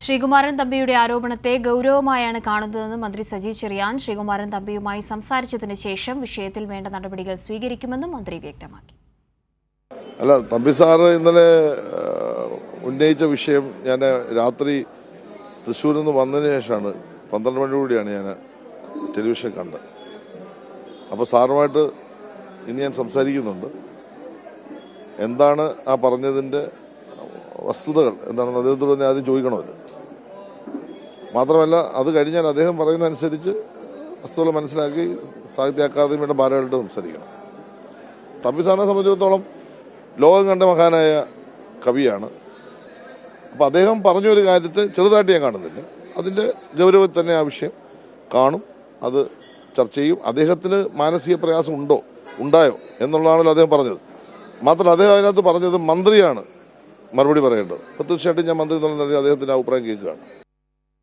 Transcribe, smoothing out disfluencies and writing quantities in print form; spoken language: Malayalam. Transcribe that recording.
ശ്രീകുമാരൻ തമ്പിയുടെ ആരോപണത്തെ ഗൗരവമായാണ് കാണുന്നതെന്ന് മന്ത്രി സജി ചെറിയാൻ ശ്രീകുമാരൻ തമ്പിയുമായി സംസാരിച്ചതിന് ശേഷം വിഷയത്തിൽ വേണ്ട നടപടികൾ സ്വീകരിക്കുമെന്നും മന്ത്രി വ്യക്തമാക്കി. അല്ല, തമ്പി സാറ് ഇന്നലെ ഉന്നയിച്ച വിഷയം ഞാൻ രാത്രി തൃശ്ശൂരിൽ നിന്ന് വന്നതിന് ശേഷമാണ് 12 മണിയോടുകൂടിയാണ് ഞാൻ ടെലിവിഷൻ കണ്ടത്. അപ്പോൾ സാറുമായിട്ട് ഇനി ഞാൻ സംസാരിക്കുന്നുണ്ട്. എന്താണ് ആ പറഞ്ഞതിൻ്റെ വസ്തുതകൾ എന്താണെന്ന് അദ്ദേഹത്തോട് തന്നെ ആദ്യം ചോദിക്കണമല്ലോ. മാത്രമല്ല, അത് കഴിഞ്ഞാൽ അദ്ദേഹം പറയുന്നതനുസരിച്ച് വസ്തുതകൾ മനസ്സിലാക്കി സാഹിത്യ അക്കാദമിയുടെ ഭാരവാഹികളോട് സംസാരിക്കണം. തമ്പി സാറിനെ സംബന്ധിച്ചിടത്തോളം ലോകം കണ്ട മഹാനായ കവിയാണ്. അപ്പോൾ അദ്ദേഹം പറഞ്ഞൊരു കാര്യത്തെ ചെറുതായിട്ട് ഞാൻ കാണുന്നില്ല. അതിൻ്റെ ഗൗരവത്തിൽ തന്നെ ആ വിഷയം കാണും, അത് ചർച്ച ചെയ്യും. അദ്ദേഹത്തിന് മാനസിക പ്രയാസം ഉണ്ടായോ എന്നുള്ളതാണല്ലോ അദ്ദേഹം പറഞ്ഞത്. മാത്രമല്ല, അദ്ദേഹം അതിനകത്ത് പറഞ്ഞത് മന്ത്രിയാണ് മറുപടി പറയേണ്ടത്. അപ്പോൾ തീർച്ചയായിട്ടും ഞാൻ മന്ത്രി എന്നുള്ള നിലയിൽ അദ്ദേഹത്തിൻ്റെ അഭിപ്രായം കേൾക്കുകയാണ്.